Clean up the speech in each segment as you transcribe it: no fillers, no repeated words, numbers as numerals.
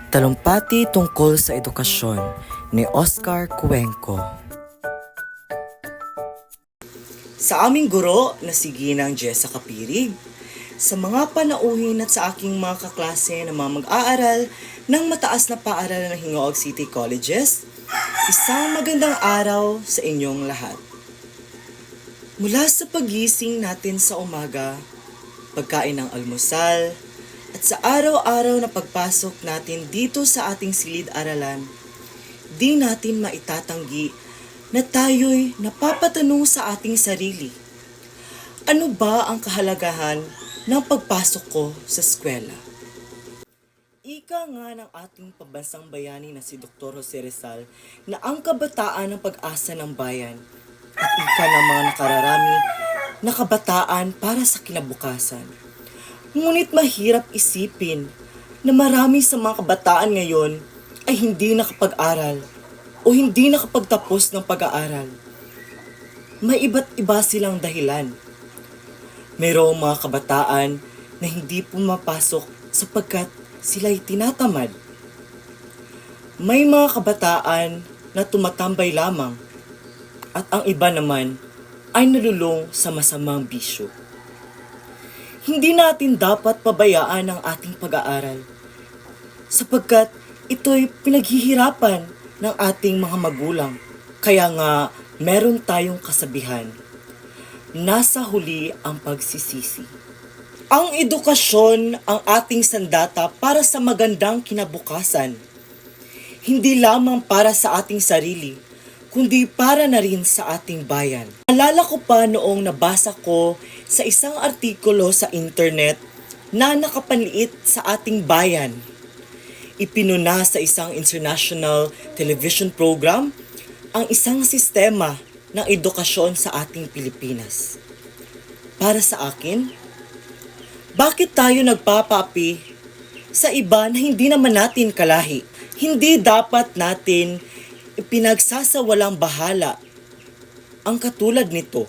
Talumpati tungkol sa edukasyon ni Oscar Cuenco. Sa aming guro na si Ginang Jessa Kapirig, sa mga panauhin at sa aking mga kaklase na mga mag-aaral ng mataas na paaralan ng Hingoog City Colleges, isang magandang araw sa inyong lahat. Mula sa pagising natin sa umaga, pagkain ng almusal, at sa araw-araw na pagpasok natin dito sa ating silid-aralan, di natin maitatanggi na tayo'y napapatanong sa ating sarili. Ano ba ang kahalagahan ng pagpasok ko sa eskwela? Ika nga ng ating pambansang bayani na si Dr. Jose Rizal na ang kabataan ng pag-asa ng bayan at ika ng mga nakararami na kabataan para sa kinabukasan. Ngunit mahirap isipin na marami sa mga kabataan ngayon ay hindi nakapag-aral o hindi nakapagtapos ng pag-aaral. May iba't iba silang dahilan. Mayroong mga kabataan na hindi pumapasok sapagkat sila'y tinatamad. May mga kabataan na tumatambay lamang at ang iba naman ay nalulong sa masamang bisyo. Hindi natin dapat pabayaan ang ating pag-aaral sapagkat ito'y pinaghihirapan ng ating mga magulang. Kaya nga meron tayong kasabihan, nasa huli ang pagsisisi. Ang edukasyon ang ating sandata para sa magandang kinabukasan. Hindi lamang para sa ating sarili, kundi para na rin sa ating bayan. Alala ko pa noong nabasa ko sa isang artikulo sa internet na nakapanliit sa ating bayan. Ipinuna sa isang international television program ang isang sistema ng edukasyon sa ating Pilipinas. Para sa akin, bakit tayo nagpapaapi sa iba na hindi naman natin kalahi? Hindi dapat natin ipinagsasawalang bahala ang katulad nito.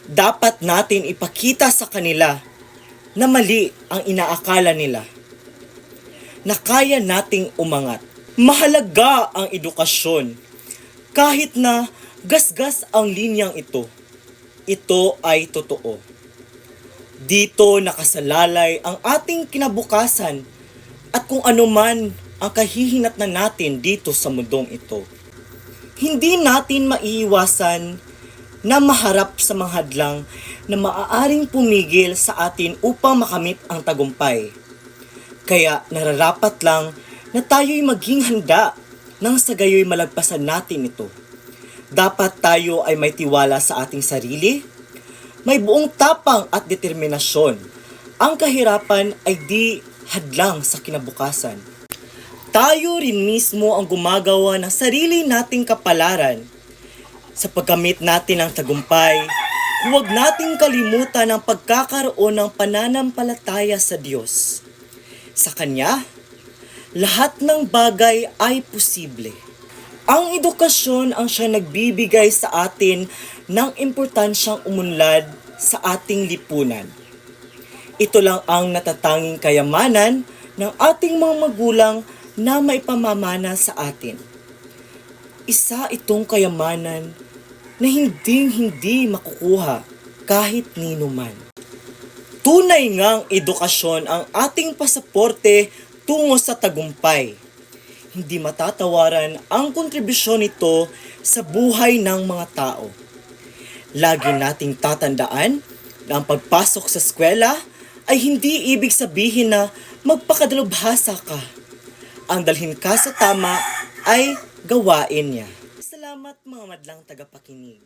Dapat natin ipakita sa kanila na mali ang inaakala nila, na kaya nating umangat. Mahalaga ang edukasyon kahit na gasgas ang linyang ito. Ito ay totoo. Dito nakasalalay ang ating kinabukasan at kung ano man ang kahihinatnan natin dito sa mundong ito. Hindi natin maiiwasan na maharap sa mga hadlang na maaaring pumigil sa atin upang makamit ang tagumpay. Kaya nararapat lang na tayo'y maging handa nang sa gayo'y malagpasan natin ito. Dapat tayo ay may tiwala sa ating sarili, may buong tapang at determinasyon. Ang kahirapan ay di hadlang sa kinabukasan. Tayo rin mismo ang gumagawa ng sarili nating kapalaran. Sa pagkamit natin ng tagumpay, huwag nating kalimutan ang pagkakaroon ng pananampalataya sa Diyos. Sa Kanya, lahat ng bagay ay posible. Ang edukasyon ang siyang nagbibigay sa atin ng importansyang umunlad sa ating lipunan. Ito lang ang natatanging kayamanan ng ating mga magulang na maipamamana sa atin. Isa itong kayamanan na hindi makukuha kahit nino man. Tunay ngang edukasyon ang ating pasaporte tungo sa tagumpay. Hindi matatawaran ang kontribusyon nito sa buhay ng mga tao. Lagi nating tatandaan na ang pagpasok sa eskwela ay hindi ibig sabihin na magpakadalubhasa ka. Ang dalhin ka sa tama ay gawain niya. Salamat mga madlang tagapakinig.